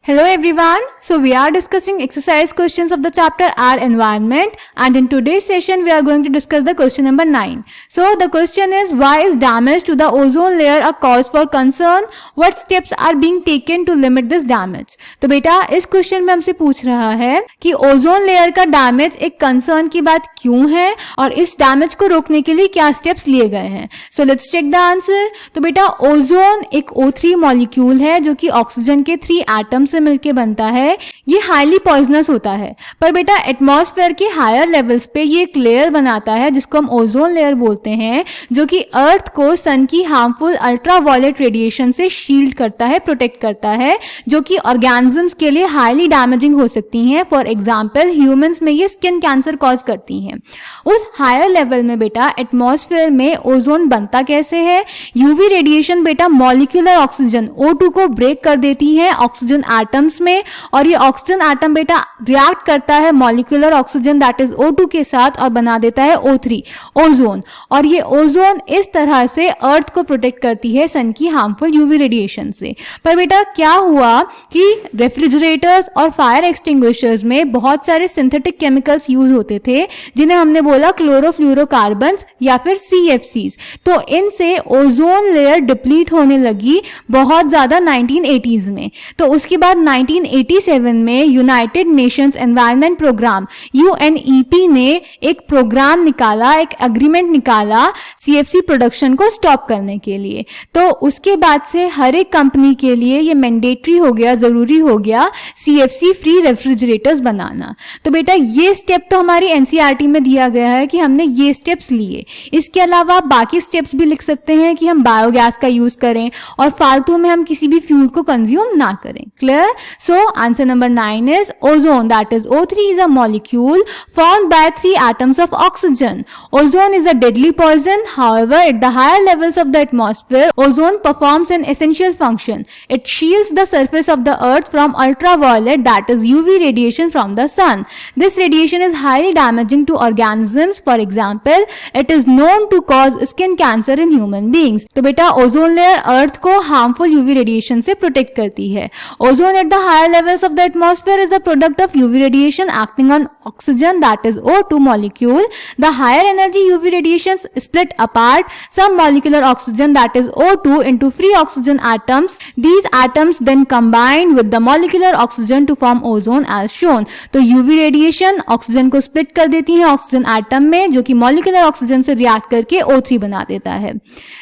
Hello everyone. So we are discussing exercise questions of the chapter Our Environment, and in today's session we are going to discuss the question number 9. So the question is, why is damage to the ozone layer a cause for concern? What steps are being taken to limit this damage? तो बेटा इस question में हमसे पूछ रहा है कि ozone layer का डैमेज एक कंसर्न की बात क्यों है और इस डैमेज को रोकने के लिए क्या स्टेप्स लिए गए हैं. So let's check the answer. तो बेटा ओजोन एक O3 मॉलिक्यूल है जो कि ऑक्सीजन के 3 एटम से मिलके बनता है. ये हाईली पॉइजनस होता है, पर बेटा एटमॉस्फेयर के हायर लेवल्स पे ये एक लेयर बनाता है जिसको हम ओजोन लेयर बोलते हैं, जो कि अर्थ को सन की हार्मफुल अल्ट्रावायलेट रेडिएशन से शील्ड करता है, प्रोटेक्ट करता है, जो कि ऑर्गेनिजम्स के लिए हाईली डैमेजिंग हो सकती हैं. फॉर एग्जांपल ह्यूमंस में ये स्किन कैंसर कॉज करती हैं. उस हायर लेवल में बेटा एटमॉस्फेयर में ओजोन बनता कैसे है? यूवी रेडिएशन बेटा मॉलिक्यूलर ऑक्सीजन O2 को ब्रेक कर देती है ऑक्सीजन एटम्स में, और ये ऑक्सीजन एटम बेटा रिएक्ट करता है molecular oxygen that is O2 के साथ और बना देता है O3 ओजोन. और ये ओजोन इस तरह से अर्थ को प्रोटेक्ट करती है सन की हार्मफुल यूवी रेडिएशन से. पर बेटा क्या हुआ कि रेफ्रिजरेटर्स और फायर एक्सटिंग्विशर्स में बहुत सारे सिंथेटिक केमिकल्स यूज होते थे जिन्हें हमने बोला क्लोरोफ्लोरोकार्बन्स या फिर CFCs. तो इनसे ओजोन लेयर डिप्लीट होने लगी बहुत ज्यादा 1980s में. तो उसके बाद 1987 में United Nations Environment Programme UNEP ने एक प्रोग्राम निकाला, एक एग्रीमेंट निकाला CFC प्रोडक्शन को स्टॉप करने के लिए. तो उसके बाद से हर एक कंपनी के लिए ये मैंडेटरी हो गया, जरूरी हो गया CFC फ्री रेफ्रिजरेटर्स बनाना. तो बेटा ये स्टेप तो हमारी NCERT में दिया गया है कि हमने ये स्टेप्स लिए. इसके अलावा बाकी स्टेप्स भी लिख सकते हैं कि हम बायोगैस का यूज करें और फालतू में हम किसी भी फ्यूल को कंज्यूम ना करें. Clear? So answer number 9 is ozone, that is O3 is a molecule formed by 3 atoms of oxygen. Ozone is a deadly poison. However, at the higher levels of the atmosphere, ozone performs an essential function. It shields the surface of the earth from ultraviolet, that is UV radiation from the sun. This radiation is highly damaging to organisms. For example, it is known to cause skin cancer in human beings. तो बेटा ozone layer अर्थ को harmful UV radiation से protect करती है. Ozone at the higher levels of the atmosphere is a product of UV radiation acting on oxygen, that is O2 molecule. The higher energy UV radiations split apart some molecular oxygen, that is O2, into free oxygen atoms. These atoms then combine with the molecular oxygen to form ozone as shown. तो UV radiation oxygen को split कर देती है oxygen atom में, जो कि molecular oxygen से react करके O3 बना देता है.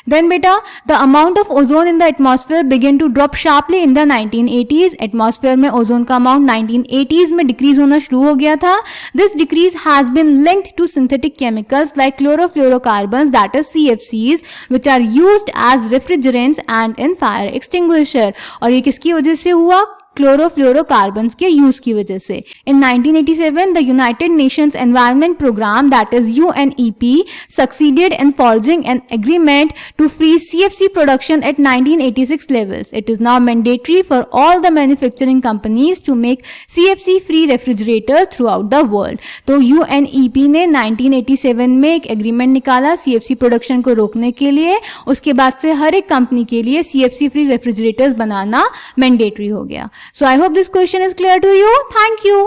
देन बेटा the amount of ozone in the atmosphere began to drop sharply in the 1980s. Atmosphere में ओजोन का अमाउंट 1980s में डिक्रीज होना शुरू हो गया था. This decrease has been linked to synthetic chemicals like chlorofluorocarbons that is CFCs which are used as refrigerants and in fire extinguisher. और ये किसकी वजह से हुआ? क्लोरोफ्लोरोकार्बन्स के यूज की वजह से. In 1987 the United Nations Environment Programme that is UNEP succeeded in forging an agreement to free CFC production at 1986 levels. It is now mandatory for all the manufacturing companies to make CFC free refrigerators throughout the world. तो UNEP ने 1987 में एक agreement निकाला CFC production को रोकने के लिए. उसके बाद से हर एक कंपनी के लिए CFC फ्री रेफ्रिजरेटर्स बनाना मैंडेटरी हो गया. So I hope this question is clear to you. Thank you.